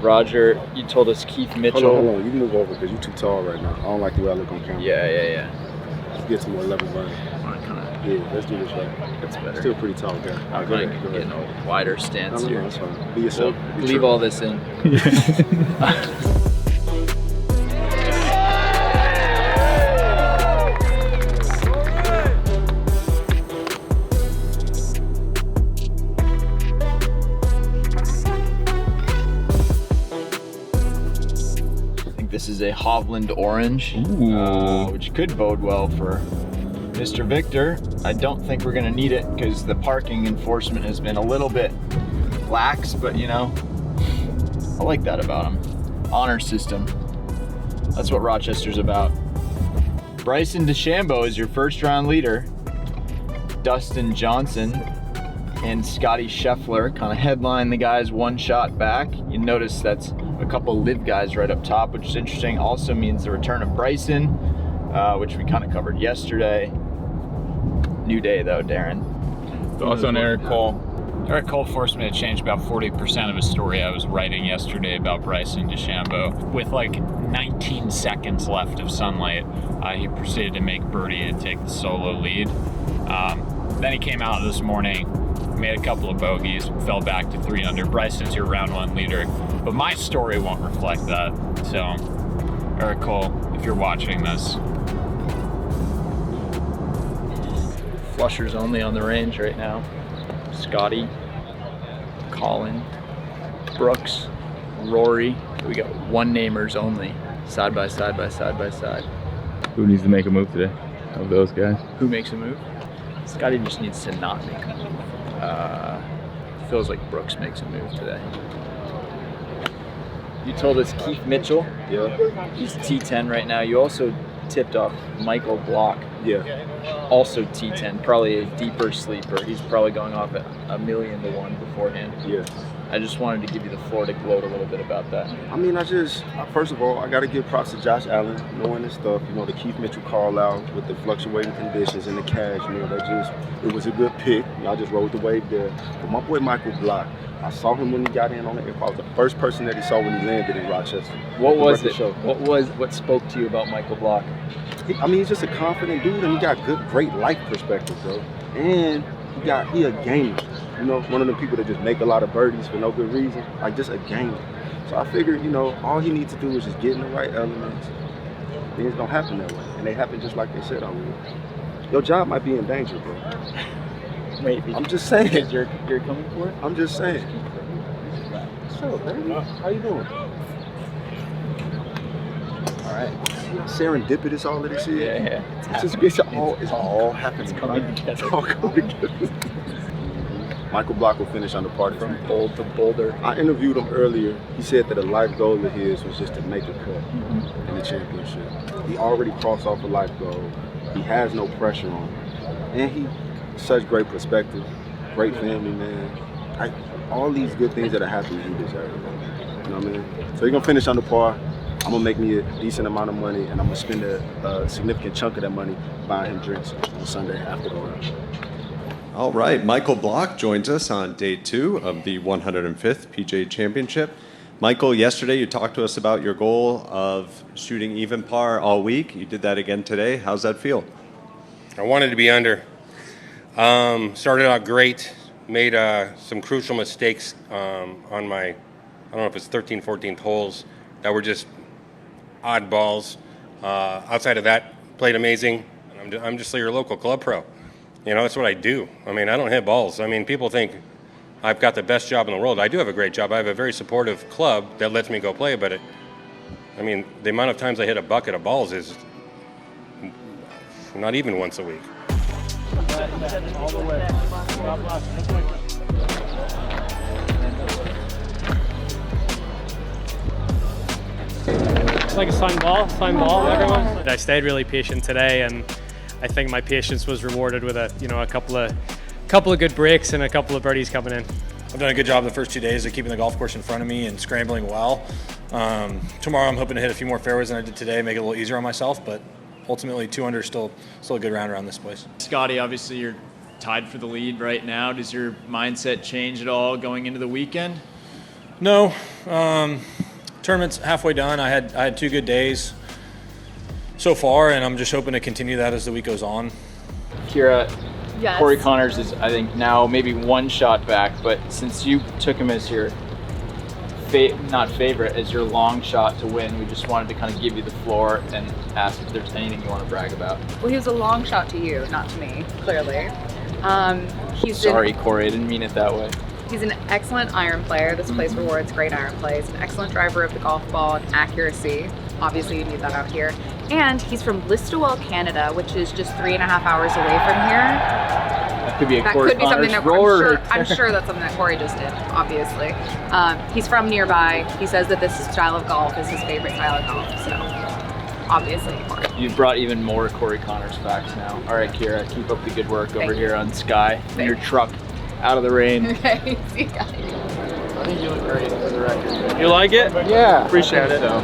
Roger, you told us Keith Mitchell. Hold on. You move over because you're too tall right now. I don't like the way I look on camera. Yeah. Let's get some more level running. Yeah, let's do this right. That's better. Still pretty tall, guy. I'm Go going ahead. to get a wider stance No, here. that's fine. Be yourself. So, Be leave true. all this in. This is a Hovland orange, which could bode well for Mr. Viktor. I don't think we're gonna need it because the parking enforcement has been a little bit lax, but you know, I like that about him. Honor system. That's what Rochester's about. Bryson DeChambeau is your first round leader. Dustin Johnson and Scottie Scheffler kind of headline the guys one shot back. You notice that's a couple live guys right up top, which is interesting. Also means the return of Bryson, which we kind of covered yesterday. New day though, Darren. Thoughts on Eric Cole? Eric Cole forced me to change about 40% of a story I was writing yesterday about Bryson DeChambeau. With like 19 seconds left of sunlight, he proceeded to make birdie and take the solo lead. Then he came out this morning, made a couple of bogeys, fell back to 3 under. Bryson's your round 1 leader, but my story won't reflect that. So, Eric Cole, if you're watching this. Flushers only on the range right now. Scottie, Colin, Brooks, Rory. We got one namers only, side by side by side by side. Who needs to make a move today of those guys? Who makes a move? Scottie just needs to not make a move. Feels like Brooks makes a move today. You told us Keith Mitchell. Yeah. He's T10 right now. You also tipped off Michael Block. Yeah. Also T10, probably a deeper sleeper. He's probably going off at 1,000,000 to 1 beforehand. Yeah. I just wanted to give you the floor to gloat a little bit about that. I mean, first of all, I got to give props to Josh Allen, knowing his stuff. You know, the Keith Mitchell call out with the fluctuating conditions and the cash. You know, it was a good pick. I just rode the wave there. But my boy Michael Block, I saw him when he got in on the airport. I was the first person that he saw when he landed in Rochester. What was it? What spoke to you about Michael Block? He's just a confident dude, and he got great life perspective, bro. And he a gamer. You know, one of the people that just make a lot of birdies for no good reason, like just a gamer. So I figured, you know, all he needs to do is just get in the right elements. Things don't happen that way, and they happen just like they said I would. Your job might be in danger, bro. Wait, I'm just saying. Because you're coming for it? I'm just saying. What's up, baby? How you doing? All right. Serendipitous, all of this shit. Yeah. It's all happening. It's coming together. It's all coming together. Michael Block will finish on the party From Bold to Boulder. I interviewed him earlier. He said that a life goal of his was just to make a cut in the championship. He already crossed off a life goal. He has no pressure on him. And he such great perspective, great family man. All these good things that are happening, he deserves. You know what I mean? So he's gonna finish on the par. I'm gonna make me a decent amount of money, and I'm gonna spend a significant chunk of that money buying him drinks on Sunday after the round. All right, Michael Block joins us on day 2 of the 105th PGA Championship. Michael, yesterday you talked to us about your goal of shooting even par all week. You did that again today. How's that feel? I wanted to be under. Started out great, made some crucial mistakes on my, I don't know if it's 13th, 14th holes that were just oddballs. Outside of that, played amazing. I'm just your local club pro. You know, that's what I do. I mean, I don't hit balls. I mean, people think I've got the best job in the world. I do have a great job. I have a very supportive club that lets me go play, but the amount of times I hit a bucket of balls is not even once a week. It's like a signed ball, everyone. I stayed really patient today, and I think my patience was rewarded with a couple of good breaks and a couple of birdies coming in. I've done a good job the first 2 days of keeping the golf course in front of me and scrambling well. Tomorrow I'm hoping to hit a few more fairways than I did today, make it a little easier on myself, but ultimately 2 under is still a good round around this place. Scottie, obviously you're tied for the lead right now. Does your mindset change at all going into the weekend? No, Tournament's halfway done. I had 2 good days so far, and I'm just hoping to continue that as the week goes on. Kira, Yes. Corey Connors is, I think, now maybe 1 shot back, but since you took him as your not favorite, as your long shot to win, we just wanted to kind of give you the floor and ask if there's anything you want to brag about. Well, he was a long shot to you, not to me, clearly. Sorry, Corey, I didn't mean it that way. He's an excellent iron player. This place rewards great iron play. He's an excellent driver of the golf ball and accuracy. Obviously, you need that out here. And he's from Listowel, Canada, which is just 3.5 hours away from here. That could be a That Corey could be something Connors that roller. I'm sure that's something that Corey just did, obviously. He's from nearby. He says that this style of golf is his favorite style of golf, so obviously Corey. You've brought even more Corey Connors facts now. All right, Kira, keep up the good work over here on Sky. In your truck, out of the rain. Okay, see you guys. I think you look great for the record. You like it? Yeah, Appreciate it. So.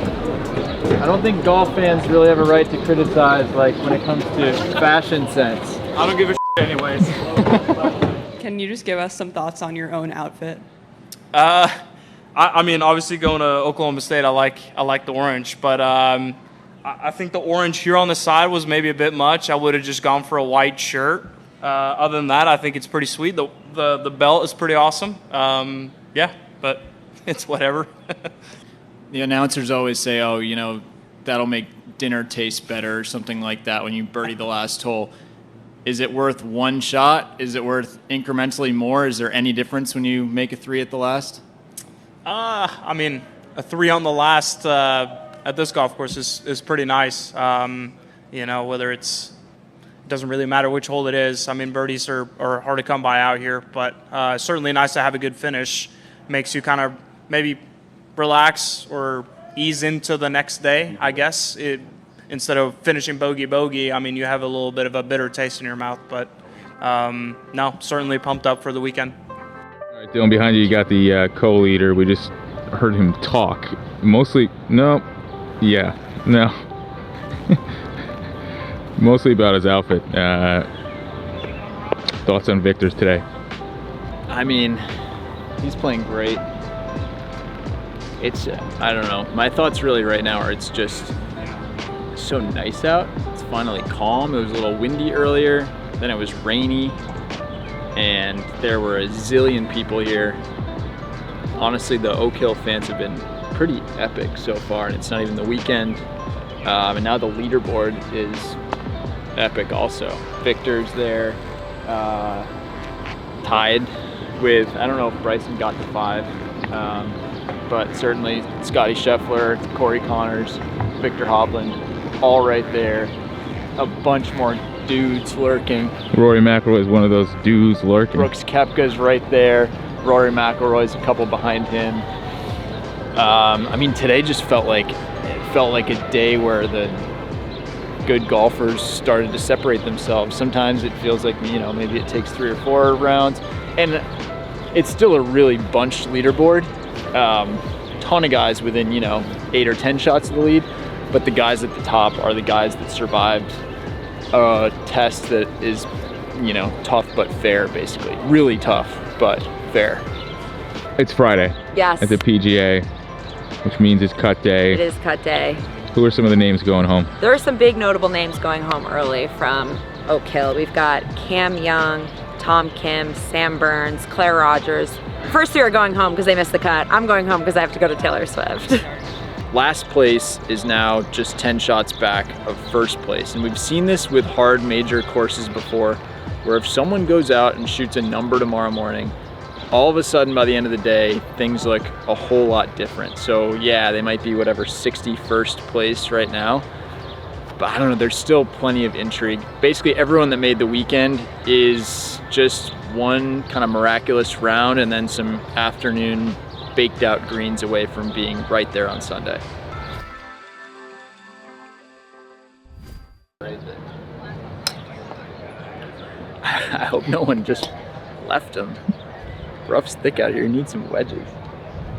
I don't think golf fans really have a right to criticize, like, when it comes to fashion sense. I don't give a shit anyways. Can you just give us some thoughts on your own outfit? I mean, obviously going to Oklahoma State, I like the orange, but I think the orange here on the side was maybe a bit much. I would have just gone for a white shirt. Other than that, I think it's pretty sweet. The belt is pretty awesome. Yeah, but it's whatever. The announcers always say, oh, you know, that'll make dinner taste better or something like that when you birdie the last hole. Is it worth 1 shot? Is it worth incrementally more? Is there any difference when you make a 3 at the last? I mean, a 3 on the last at this golf course is pretty nice. You know, whether it doesn't really matter which hole it is. I mean, birdies are hard to come by out here, but certainly nice to have a good finish. Makes you kind of maybe relax or ease into the next day, I guess. Instead of finishing bogey, I mean, you have a little bit of a bitter taste in your mouth, but no, certainly pumped up for the weekend. All right, Dylan, behind you, you got the co-leader. We just heard him talk. Mostly about his outfit. Thoughts on Viktor's today? I mean, he's playing great. It's, I don't know. My thoughts really right now are it's just so nice out. It's finally calm. It was a little windy earlier, then it was rainy, and there were a zillion people here. Honestly, the Oak Hill fans have been pretty epic so far, and it's not even the weekend. And now the leaderboard is epic also. Viktor's there, tied with, I don't know if Bryson got to 5, but certainly Scottie Scheffler, Corey Connors, Viktor Hovland, all right there. A bunch more dudes lurking. Rory McIlroy is one of those dudes lurking. Brooks Koepka's right there. Rory McIlroy's a couple behind him. I mean, today just felt like a day where the good golfers started to separate themselves. Sometimes it feels like, you know, maybe it takes 3 or 4 rounds, and it's still a really bunched leaderboard. Ton of guys within, you know, 8 or 10 shots of the lead, but the guys at the top are the guys that survived a test that is, you know, tough but fair, basically. Really tough but fair. It's Friday. Yes. At the PGA, which means it's cut day. It is cut day. Who are some of the names going home? There are some big notable names going home early from Oak Hill. We've got Cam Young, Tom Kim, Sam Burns, Claire Rogers. First 3 are going home because they missed the cut. I'm going home because I have to go to Taylor Swift. Last place is now just 10 shots back of first place. And we've seen this with hard major courses before, where if someone goes out and shoots a number tomorrow morning, all of a sudden by the end of the day, things look a whole lot different. So yeah, they might be whatever 61st place right now, but I don't know, there's still plenty of intrigue. Basically everyone that made the weekend is just one kind of miraculous round and then some afternoon baked out greens away from being right there on Sunday. I hope no one just left them. Rough's thick out here, you need some wedges.